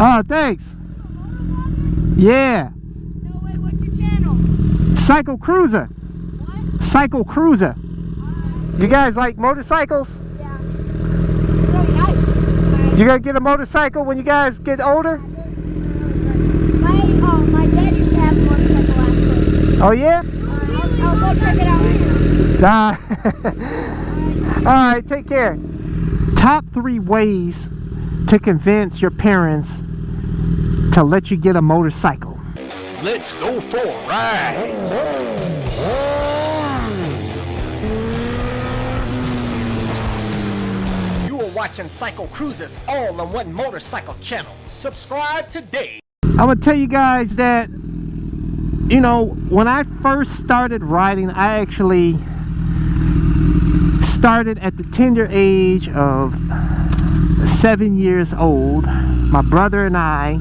Oh, thanks. Yeah. No way, what's your channel? CycleCruza. What? CycleCruza. You guys like motorcycles? Yeah. Really nice. You gonna get a motorcycle when you guys get older? My dad used to have a motorcycle actually. Oh yeah? I'll go check it out. Alright, take care. Top 3 ways to convince your parents to let you get a motorcycle. Let's go for a ride. You are watching CycleCruza's all-in-one motorcycle channel. Subscribe today. I'm gonna tell you guys that, you know, when I first started riding, I actually started at the tender age of 7 years old. My brother and I,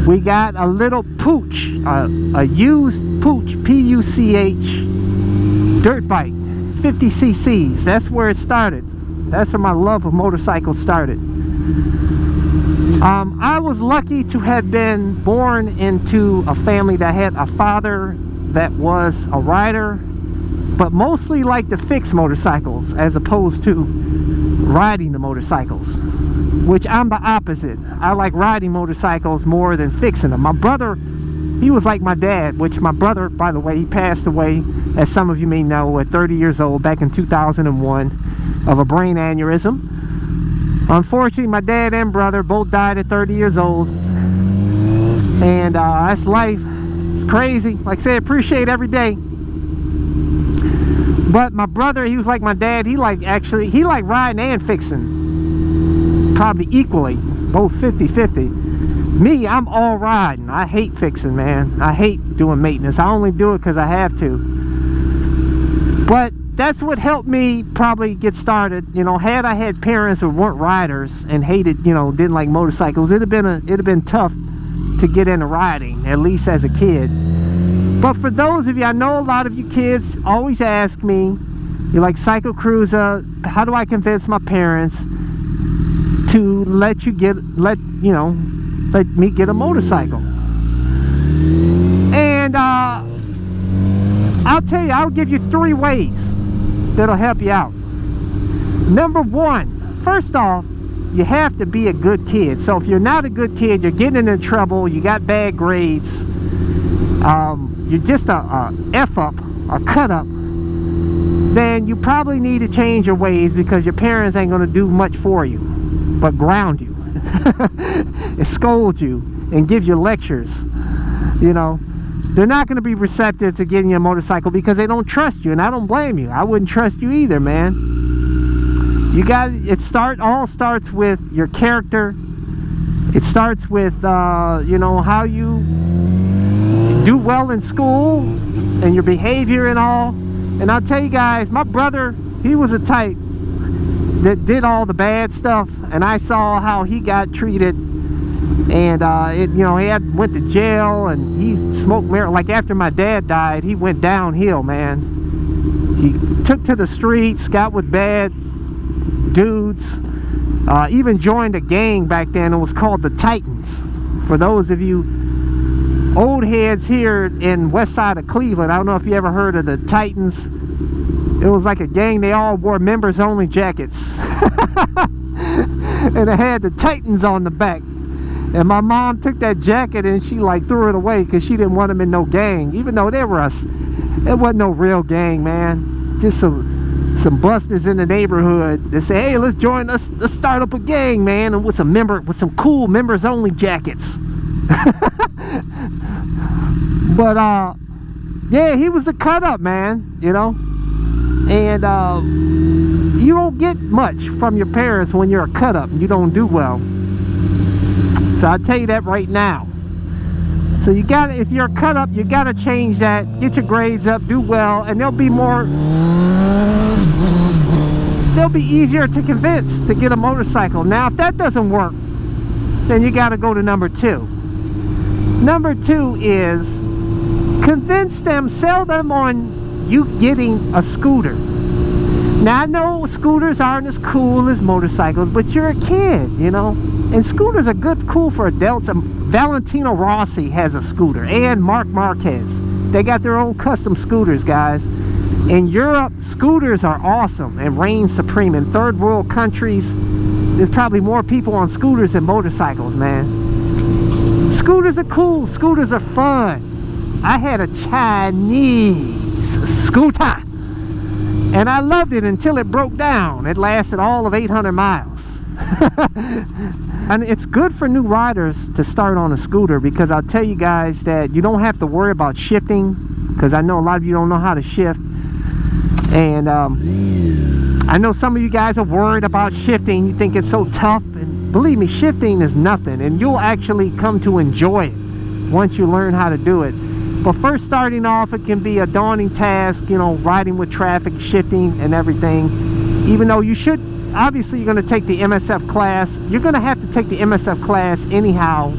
we got a little pooch, a used pooch, P-U-C-H, dirt bike, 50 cc's. That's where it started. That's where my love of motorcycles started. I was lucky to have been born into a family that had a father that was a rider, but mostly liked to fix motorcycles as opposed to riding the motorcycles, which I'm the opposite. I like riding motorcycles more than fixing them. My brother, he was like my dad, which my brother, by the way, he passed away, as some of you may know, at 30 years old back in 2001 of a brain aneurysm. Unfortunately, my dad and brother both died at 30 years old, and that's life. It's crazy. Like I said, appreciate every day. But my brother, he was like my dad. He liked riding and fixing, probably equally, both 50-50. Me, I'm all riding. I hate fixing, man. I hate doing maintenance. I only do it because I have to. But that's what helped me probably get started. You know, had I had parents who weren't riders and hated, you know, didn't like motorcycles, it'd have been tough to get into riding, at least as a kid. But for those of you, I know a lot of you kids always ask me, you're like, CycleCruza, how do I convince my parents to let me get a motorcycle? And I'll tell you, I'll give you 3 ways that'll help you out. Number 1, first off, you have to be a good kid. So if you're not a good kid, you're getting into trouble, you got bad grades, you're just a F-up, a cut-up, then you probably need to change your ways, because your parents ain't going to do much for you but ground you and scold you and give you lectures. You know, they're not going to be receptive to getting you a motorcycle because they don't trust you, and I don't blame you. I wouldn't trust you either, man. You got it. All starts with your character. It starts with you know, how you do well in school and your behavior and all. And I'll tell you guys, my brother, he was a type that did all the bad stuff, and I saw how he got treated. And you know, he went to jail, and he smoked marijuana. Like after my dad died, he went downhill, man. He took to the streets, got with bad dudes, even joined a gang back then. It was called the Titans. For those of you old heads here in west side of Cleveland, I don't know if you ever heard of the Titans. It was like a gang. They all wore members only jackets and it had the Titans on the back. And my mom took that jacket and she like threw it away because she didn't want them in no gang, even though it wasn't no real gang, man. Just some busters in the neighborhood that say, hey, let's start up a gang, man, and with some cool members only jackets. But yeah, he was a cut up, man, you know. And you don't get much from your parents when you're a cut up and you don't do well. So I'll tell you that right now. So you got to, if you're a cut up, you got to change that. Get your grades up, do well, and they'll be easier to convince to get a motorcycle. Now, if that doesn't work, then you got to go to number 2. Number 2 is convince them, sell them on you getting a scooter. Now, I know scooters aren't as cool as motorcycles, but you're a kid, you know, And scooters are cool for adults. Valentino Rossi has a scooter, and Marc Marquez. They got their own custom scooters, guys. In Europe, scooters are awesome and reign supreme. In third world countries, there's probably more people on scooters than motorcycles, man. Scooters are cool. Scooters are fun. I had a Chinese scooter, and I loved it until it broke down. It lasted all of 800 miles. And it's good for new riders to start on a scooter, because I'll tell you guys that you don't have to worry about shifting, because I know a lot of you don't know how to shift. And I know some of you guys are worried about shifting. You think it's so tough, and believe me, shifting is nothing, and you'll actually come to enjoy it once you learn how to do it. But first, starting off, it can be a daunting task, you know, riding with traffic, shifting and everything. Even though you should, obviously you're going to take the MSF class. You're going to have to take the MSF class anyhow,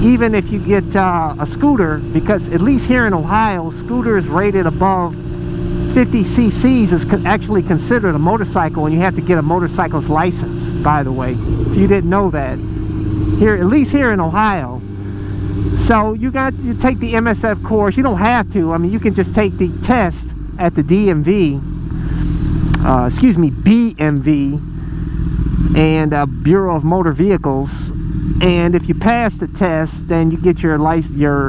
even if you get a scooter, because at least here in Ohio, scooters rated above 50 cc's is actually considered a motorcycle, and you have to get a motorcycle's license, by the way, if you didn't know that. Here, at least here in Ohio. So you got to take the MSF course. You don't have to. I mean, you can just take the test at the DMV, BMV, and Bureau of Motor Vehicles. And if you pass the test, then you get your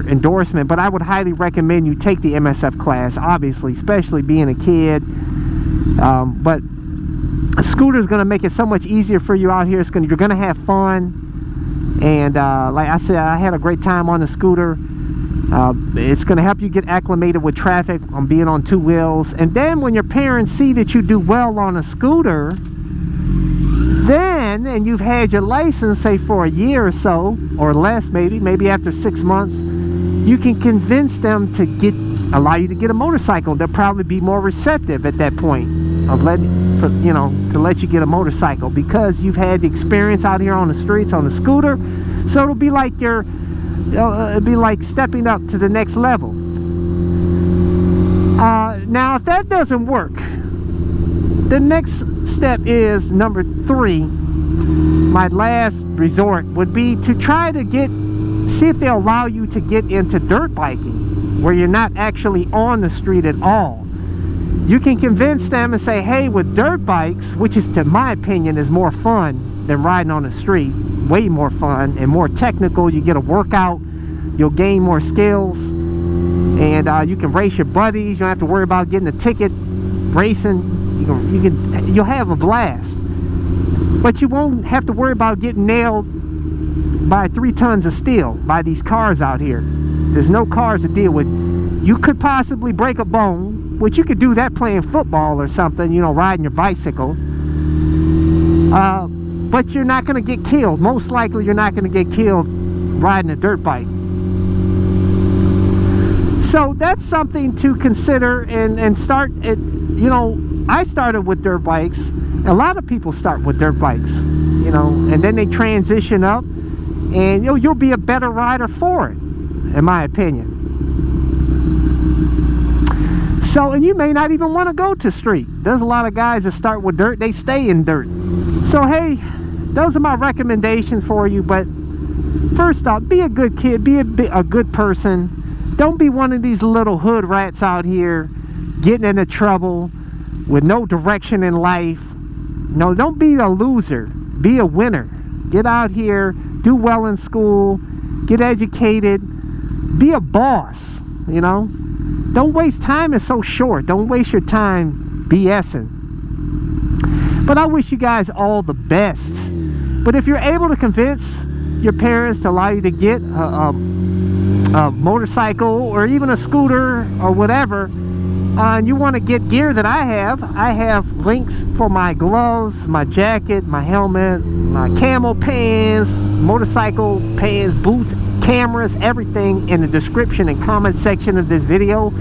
endorsement. But I would highly recommend you take the MSF class, obviously, especially being a kid. But a scooter is going to make it so much easier for you out here. You're going to have fun. And like I said, I had a great time on the scooter. It's going to help you get acclimated with traffic on being on two wheels. And then when your parents see that you do well on a scooter, then, and you've had your license, say, for a year or so, or less, maybe after 6 months, you can convince them to allow you to get a motorcycle. They'll probably be more receptive at that point of to let you get a motorcycle, because you've had the experience out here on the streets on a scooter. So it'll be like it'll be like stepping up to the next level. Now, if that doesn't work, the next step is number 3. My last resort would be to try to see if they'll allow you to get into dirt biking, where you're not actually on the street at all. You can convince them and say, hey, with dirt bikes, which is, to my opinion, is more fun than riding on the street, way more fun and more technical. You get a workout, you'll gain more skills, and you can race your buddies. You don't have to worry about getting a ticket, racing. You'll have a blast, but you won't have to worry about getting nailed by 3 tons of steel by these cars out here. There's no cars to deal with. You could possibly break a bone, which you could do that playing football or something, riding your bicycle. But you're not going to get killed. Most likely you're not going to get killed riding a dirt bike. So that's something to consider and start. I started with dirt bikes. A lot of people start with dirt bikes, and then they transition up, and you'll be a better rider for it, in my opinion. So, and you may not even want to go to street. There's a lot of guys that start with dirt, they stay in dirt. So, hey, those are my recommendations for you. But first off, be a good kid, be a good person. Don't be one of these little hood rats out here getting into trouble with no direction in life. No, don't be a loser. Be a winner. Get out here, do well in school, get educated, be a boss, Don't waste time, is so short. Don't waste your time BSing. But I wish you guys all the best. But if you're able to convince your parents to allow you to get a motorcycle or even a scooter or whatever, and you want to get gear that I have links for my gloves, my jacket, my helmet, my camo pants, motorcycle pants, boots, cameras, everything in the description and comment section of this video.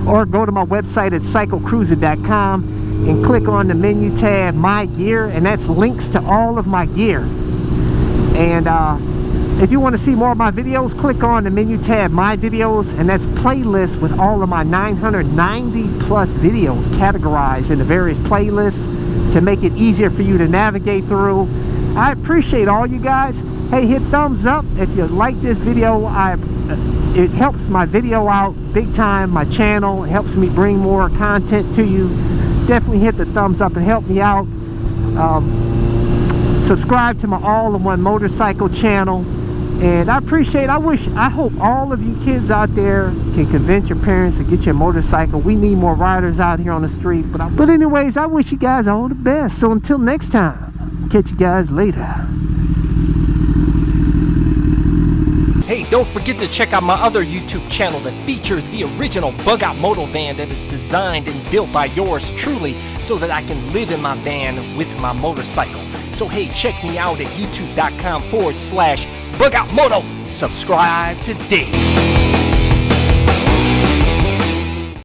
Or go to my website at CycleCruza.com and click on the menu tab My Gear, and that's links to all of my gear. And if you want to see more of my videos, click on the menu tab My Videos, and that's playlists with all of my 990 plus videos categorized into various playlists to make it easier for you to navigate through. I appreciate all you guys. Hey, hit thumbs up if you like this video. It helps my video out big time, my channel. It helps me bring more content to you. Definitely hit the thumbs up and help me out. Subscribe to my all-in-one motorcycle channel. And I hope all of you kids out there can convince your parents to get you a motorcycle. We need more riders out here on the streets. But anyways, I wish you guys all the best. So until next time, catch you guys later. Hey, don't forget to check out my other YouTube channel that features the original bug out moto van that is designed and built by yours truly so that I can live in my van with my motorcycle. So hey, check me out at youtube.com/bugoutmoto. Subscribe today.